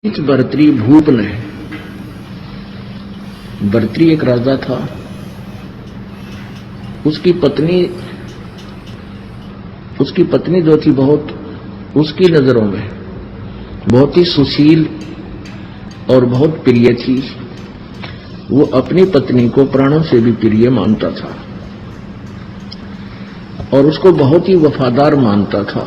इस भर्तृ भूप ने, भर्तृ एक राजा था। उसकी पत्नी जो थी बहुत उसकी नजरों में बहुत ही सुशील और बहुत प्रिय थी। वो अपनी पत्नी को प्राणों से भी प्रिय मानता था और उसको बहुत ही वफादार मानता था।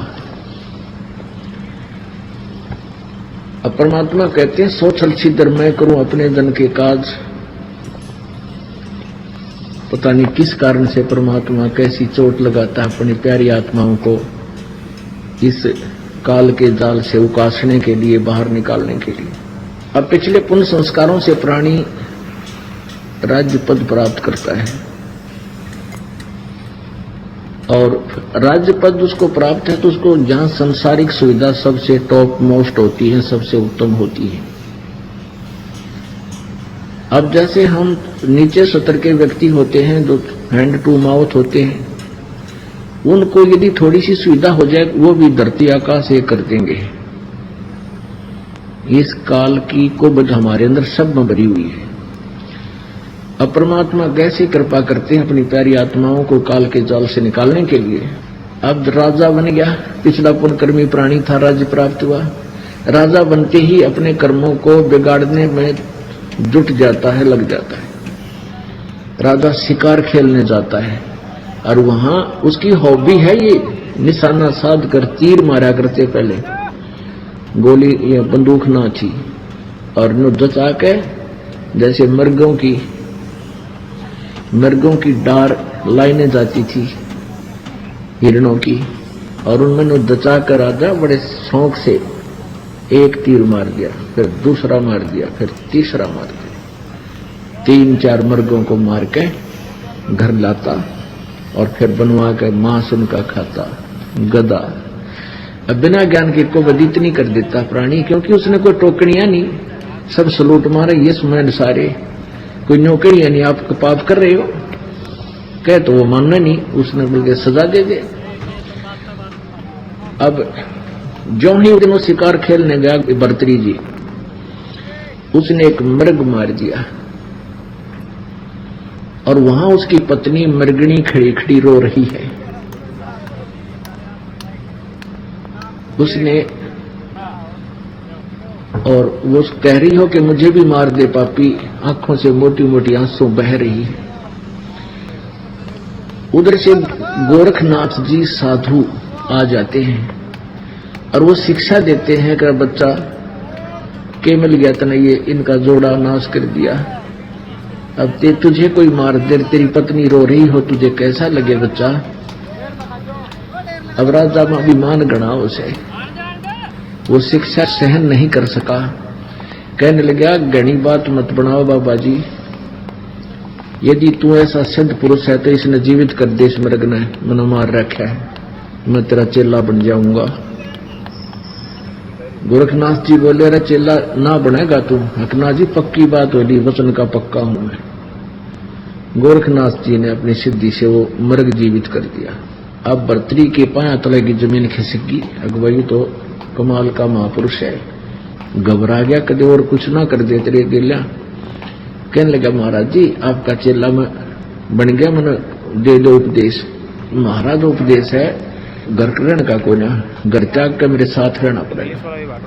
अब परमात्मा कहते हैं सो छल छिद्र मैं करूं अपने जन के काज। पता नहीं किस कारण से परमात्मा कैसी चोट लगाता है अपनी प्यारी आत्माओं को इस काल के जाल से उकासने के लिए, बाहर निकालने के लिए। अब पिछले पुण्य संस्कारों से प्राणी राज्य पद प्राप्त करता है और राज्य पद उसको प्राप्त है तो उसको जहां सांसारिक सुविधा सबसे टॉप मोस्ट होती है, सबसे उत्तम होती है। अब जैसे हम नीचे सतर के व्यक्ति होते हैं जो हैंड टू माउथ होते हैं, उनको यदि थोड़ी सी सुविधा हो जाए वो भी धरती आकाश एक कर देंगे। इस काल की कुबद हमारे अंदर सब में भरी हुई है। अब परमात्मा कैसे कृपा करते हैं अपनी प्यारी आत्माओं को काल के जाल से निकालने के लिए। अब राजा बन गया, पिछला पुण्यकर्मी प्राणी था, राज्य प्राप्त हुआ। राजा बनते ही अपने कर्मों को बिगाड़ने में जुट जाता है, लग जाता है। राजा शिकार खेलने जाता है और वहां उसकी हॉबी है ये निशाना साध कर तीर मारा करते। पहले गोली या बंदूक ना थी और नु जचा के जैसे मर्गों की डार लाइनें जाती थी हिरणों की, और उनमें नु दचा कर राजा बड़े शौक से एक तीर मार दिया, फिर दूसरा मार दिया, फिर तीसरा मार दिया। 3-4 मर्गों को मार के घर लाता और फिर बनवा के मांस उनका खाता। गधा अब बिना ज्ञान के को बदी इतनी कर देता प्राणी, क्योंकि उसने कोई टोकनियां नहीं, सब सलूट मारे ये समय सारे, कोई नौकरी नहीं, आप पाप कर रहे हो कह तो वो मानना नहीं, उसने बोल सजा दे दे। अब जो ही दिन वो शिकार खेलने गया भर्तृ जी, उसने एक मृग मार दिया और वहां उसकी पत्नी मृगणी खड़ी खड़ी रो रही है। उसने और वो कह रही हो कि मुझे भी मार दे पापी, आंखों से मोटी मोटी आंसू बह रही है। उधर से गोरखनाथ जी साधु आ जाते हैं और वो शिक्षा देते हैं कि बच्चा के मिल गया तने ये इनका जोड़ा नाश कर दिया। अब तुझे कोई मार दे, तेरी पत्नी रो रही हो, तुझे कैसा लगे बच्चा। अब राजा में अभिमान गणा उसे, वो शिक्षा सहन नहीं कर सका, कहने लगा घनी बात मत बनाओ बाबा जी, यदि तू ऐसा सिद्ध पुरुष है तो इसने जीवित कर दे, इस मृग ने मनो मार रखा है, मैं तेरा चेला बन जाऊंगा। गोरखनाथ जी बोले अरे चेला ना बनेगा तू। हकना जी पक्की बात होली, वचन का पक्का हूं मैं। गोरखनाथ जी ने अपनी सिद्धि से वो मृग जीवित कर दिया। अब भर्तृ के पाया तले की जमीन खिसक गई। अगुवाई तो कमाल का महापुरुष है, घबरा गया, कदे और कुछ ना कर दे तेरे दिल्या। कहने लगा महाराज जी आपका चेला में बन गया, मैंने दे दो उपदेश। महाराज उपदेश है घर रहने का कोई ना, घर त्याग कर मेरे साथ रहना पड़ेगा।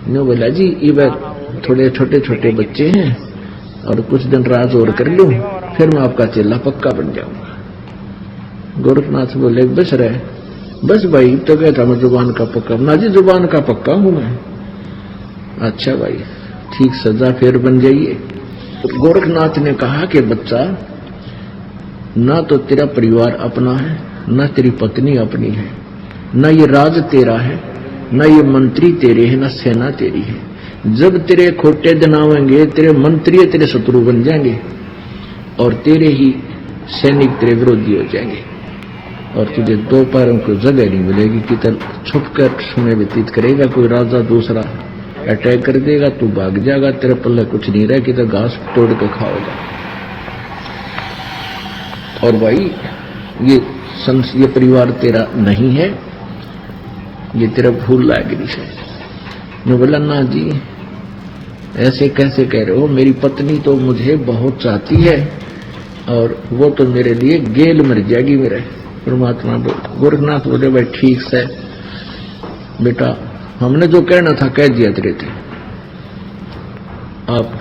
ने बोला जी ये थोड़े छोटे छोटे बच्चे हैं और कुछ दिन राज और कर लूं, फिर मैं आपका चेला पक्का बन जाऊंगा। गोरखनाथ बोले बस रहे, बस भाई तो क्या था मैं जुबान का पक्का। ना जी जुबान का पक्का हूं मैं। अच्छा भाई ठीक, सजा फिर बन जाइए। गोरखनाथ ने कहा कि बच्चा ना तो तेरा परिवार अपना है, ना तेरी पत्नी अपनी है, ना ये राज तेरा है, ना ये मंत्री तेरे हैं, ना सेना तेरी है। जब तेरे खोटे दिन आवेंगे तेरे मंत्री तेरे शत्रु बन जाएंगे और तेरे ही सैनिक तेरे विरोधी हो जाएंगे और तुझे दो पैरों को जगह नहीं मिलेगी कि तब छुप कर समय व्यतीत करेगा। कोई राजा दूसरा अटैक कर देगा, तू भाग जाएगा, तेरे पल्ले कुछ नहीं रहे कि तो घास तोड़ के खाओगा। और भाई ये परिवार तेरा नहीं है, ये तेरा भूल लायक है। मैं बोला ना जी, ऐसे कैसे कह रहे हो, मेरी पत्नी तो मुझे बहुत चाहती है और वो तो मेरे लिए गेल मर जाएगी मेरे। परमात्मा बोले, गोरखनाथ बोले भाई ठीक से बेटा, हमने जो कहना था कह दिया तेरे थे। आप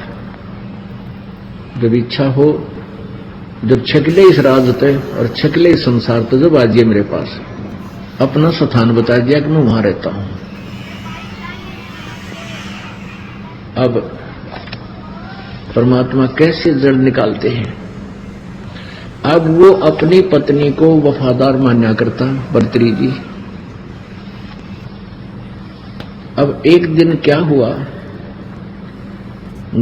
जब इच्छा हो, जब छकले इस राज ते और छकले इस संसार तो जब आजिए मेरे पास, अपना स्थान बता दिया कि मैं वहां रहता हूं। अब परमात्मा कैसे जड़ निकालते हैं। अब वो अपनी पत्नी को वफादार मान्या करता भर्तृहरि जी। अब एक दिन क्या हुआ,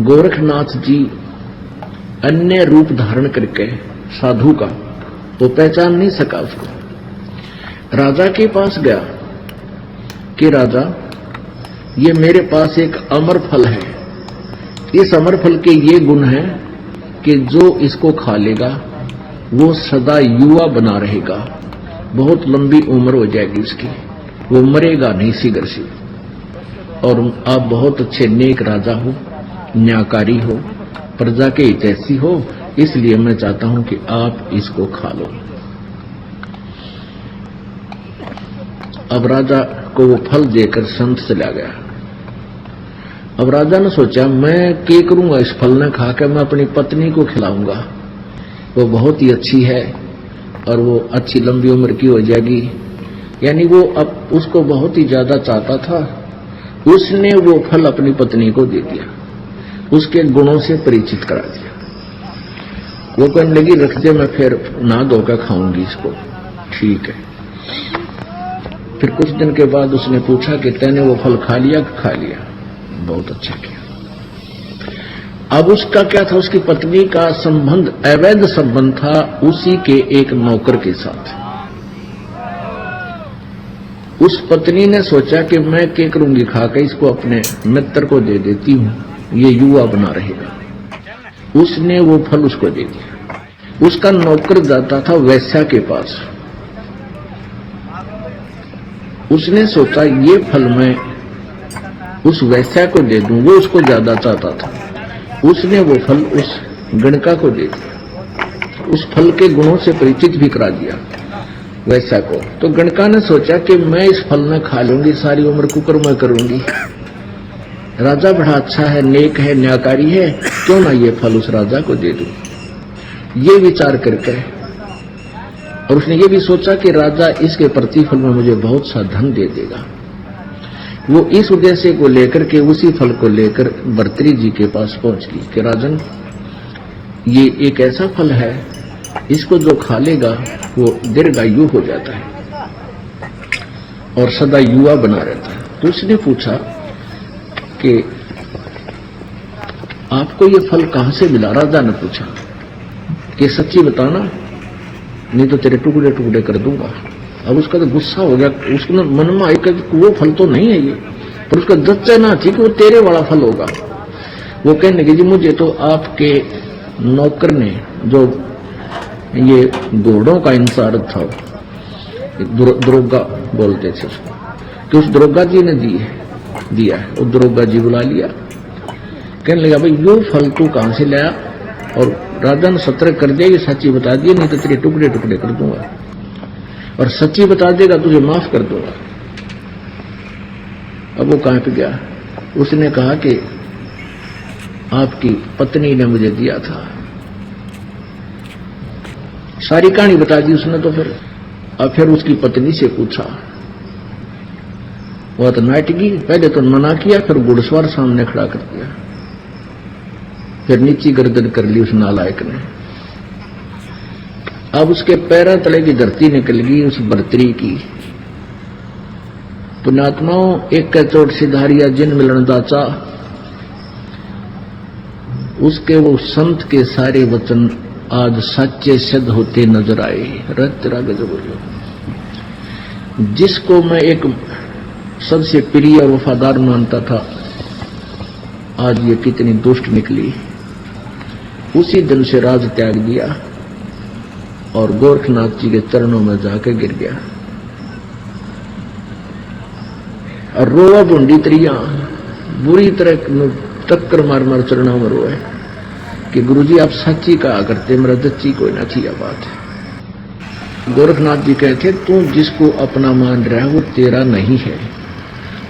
गोरखनाथ जी अन्य रूप धारण करके साधु का, वो पहचान नहीं सका उसको, राजा के पास गया कि राजा ये मेरे पास एक अमर फल है, इस अमर फल के ये गुण हैं कि जो इसको खा लेगा वो सदा युवा बना रहेगा, बहुत लंबी उम्र हो जाएगी उसकी, वो मरेगा नहीं शीघ्र से। और आप बहुत अच्छे नेक राजा हो, न्यायकारी हो, प्रजा के हितैषी हो, इसलिए मैं चाहता हूं कि आप इसको खा लो। अब राजा को वो फल देकर संत चला गया। अब राजा ने सोचा मैं क्या करूंगा, इस फल ने खाकर मैं अपनी पत्नी को खिलाऊंगा, वो बहुत ही अच्छी है और वो अच्छी लंबी उम्र की हो जाएगी। यानी वो अब उसको बहुत ही ज्यादा चाहता था, उसने वो फल अपनी पत्नी को दे दिया, उसके गुणों से परिचित करा दिया। वो कहने लगी रख दे, मैं फिर नहा धोकर खाऊंगी इसको। ठीक है। फिर कुछ दिन के बाद उसने पूछा कि तैने वो फल खा लिया कि खा लिया? बहुत अच्छा किया। अब उसका क्या था, उसकी पत्नी का संबंध अवैध संबंध था उसी के एक नौकर के साथ। उस पत्नी ने सोचा कि मैं क्या करूंगी, खाकर इसको अपने मित्र को दे देती हूं, ये युवा बना रहेगा। उसने वो फल उसको दे दिया। उसका नौकर जाता था वैश्या के पास, उसने सोचा ये फल मैं उस वैश्या को दे दूं, वो उसको ज्यादा चाहता था, उसने वो फल उस गणका को दे दिया, उस फल के गुणों से परिचित भी करा दिया वैश्या को। तो गणका ने सोचा कि मैं इस फल में खा लूंगी, सारी उम्र कुकर में करूंगी, राजा बड़ा अच्छा है, नेक है, न्यायकारी है, क्यों ना ये फल उस राजा को दे दूं। ये विचार करके, और उसने ये भी सोचा कि राजा इसके प्रतिफल में मुझे बहुत सा धन दे देगा। वो इस उद्देश्य को लेकर के, उसी फल को लेकर भर्तृहरि जी के पास पहुंच गई कि राजन, ये एक ऐसा फल है, इसको जो खा लेगा वो दीर्घायु हो जाता है और सदा युवा बना रहता है। तो उसने पूछा कि आपको ये फल कहां से मिला? राजा ने पूछा कि सच्ची बताना, नहीं तो तेरे टुकड़े टुकड़े कर दूंगा। अब उसका तो गुस्सा हो गया, उसके मन में आया कि वो फल तो नहीं है ये, पर उसका जच्चा ना थी कि वो तेरे वाला फल होगा। वो कहने लगे जी मुझे तो आपके नौकर ने, जो ये घोड़ों का इंचार्ज था, दरोगा बोलते थे उसको, कि उस दरोगा जी ने दिया है। वो दरोगा जी बुला लिया, कहने लगा भाई यो फल तू कहां से लाया? और राजा ने सतर्क कर दिया, ये सच्ची बता दिए, नहीं तो तेरे टुकड़े टुकड़े कर दूंगा, और सच्ची बता देगा तुझे माफ कर दूंगा। अब वो कहां पे गया, उसने कहा कि आपकी पत्नी ने मुझे दिया था, सारी कहानी बता दी उसने। तो फिर उसकी पत्नी से पूछा, वह तो नाटकी, पहले तो मना किया, फिर घुड़सवार सामने खड़ा कर दिया, फिर नीची गर्दन कर ली उस नालायक ने। अब उसके पैरों तले की धरती निकल गई उस भर्तृहरि की। पुण्यात्माओं, एक का चोट सिधारिया जिन मिलन दाचा, उसके वो संत के सारे वचन आज सच्चे सिद्ध होते नजर आए। रत तेरा गजब हो। जिसको मैं एक सबसे प्रिय और वफादार मानता था, आज ये कितनी दुष्ट निकली। उसी दिन से राज त्याग दिया और गोरखनाथ जी के चरणों में जाकर गिर गया और रोआ बूंदी त्रिया। बुरी तरह टक्कर मार मार चरणों में रोए कि गुरुजी आप सच्ची कहा करते, मेरा दच्ची कोई ना थी। बात है गोरखनाथ जी कहते तू जिसको अपना मान रहा है वो तेरा नहीं है।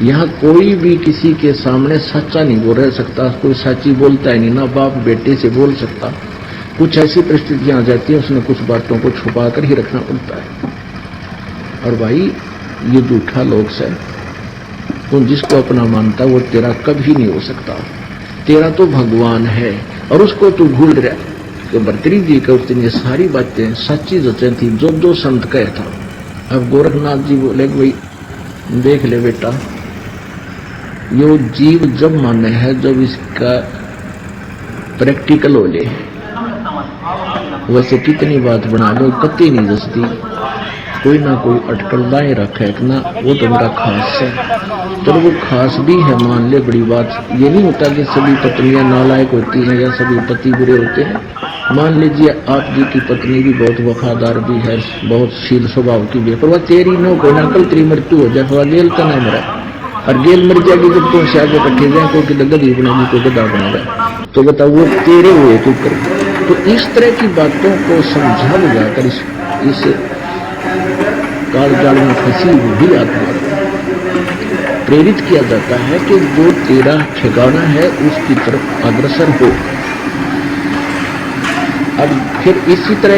यहाँ कोई भी किसी के सामने सच्चा नहीं बोल रह सकता, कोई सच्ची बोलता ही नहीं, ना बाप बेटे से बोल सकता। कुछ ऐसी परिस्थितियां आ जाती है उसने कुछ बातों को छुपा कर ही रखना पड़ता है। और भाई ये झूठा लोग से तो जिसको अपना मानता वो तेरा कभी नहीं हो सकता। तेरा तो भगवान है और उसको तू भूल रहा। तो भर्तृहरि जी के उस दिन ये सारी बातें सच्ची जचें थी जो जो संत कहे था। अब गोरखनाथ जी बोले भाई देख ले बेटा, यो जीव जब माने है जब इसका प्रैक्टिकल हो ले, वैसे कितनी बात बना लो कति नहीं जसती, कोई ना कोई अटकल लाए रखे ना, वो तो मेरा खास है। चलो वो खास भी है मान ले, बड़ी बात ये नहीं होता कि सभी पत्नियां नालायक होती हैं या सभी पति बुरे होते हैं। मान लीजिए आप जी की पत्नी भी बहुत वफादार भी है, बहुत शील स्वभाव की भी है, पर वह तेरी नो कोई ना कल तेरी मृत्यु हो जाए, वह गेल तो नहीं मरा और गेल मर जाएगी जब तुम से आगे कट्ठे जाए, कोई गद्दी बनेगी कोई गद्दा बनेगा, तो बताओ वो तेरे हुए तू कर। तो इस तरह की बातों को समझा बुझाकर इस काल जाल में फंसी हुई आत्मा प्रेरित किया जाता है कि जो तेरा ठिकाना है उसकी तरफ अग्रसर हो। अब फिर इसी तरह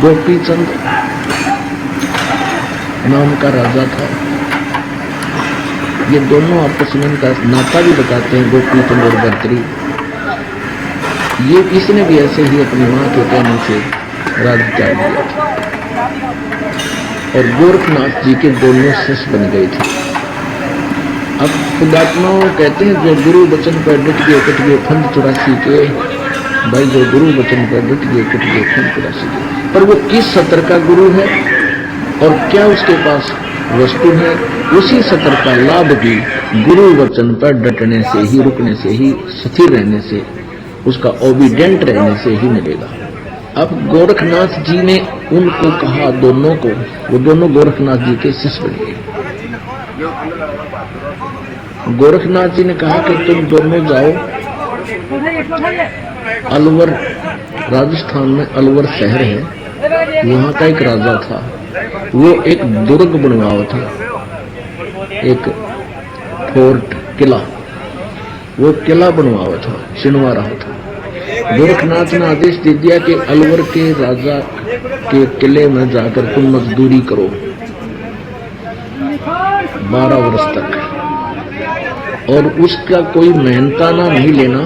गोपी चंद नाम का राजा था, ये दोनों आपस में इनका नाता भी बताते हैं, गोपी चंद और भर्तृहरि। ये इसने भी ऐसे ही अपनी मां के कहने से राज्य त्याग दिया था और गोरखनाथ जी के दोनों शिष्य बन गए थे। अब खुदात्मा कहते हैं जो गुरु वचन पर डट गए कट गए फंद 84 के, भाई जो गुरु वचन पर डट गए कट गए फंद 84 के। पर वो किस सत्र का गुरु है और क्या उसके पास वस्तु है, उसी सत्र का लाभ भी गुरु वचन पर डटने से ही, रुकने से ही, स्थिर रहने से, उसका ओबीडेंट रहने से ही मिलेगा। अब गोरखनाथ जी ने उनको कहा दोनों को, वो दोनों गोरखनाथ जी के शिष्य बन गए। गोरखनाथ जी ने कहा कि तुम दोनों जाओ अलवर, राजस्थान में अलवर शहर है, वहां का एक राजा था, वो एक दुर्ग बनवाया था, एक फोर्ट किला, वो किला बनवाया था, चिनवा रहा था। गोरखनाथ ने आदेश दे दिया कि अलवर के राजा के किले में जाकर तुम मजदूरी करो 12 वर्ष तक और उसका कोई मेहनताना नहीं लेना।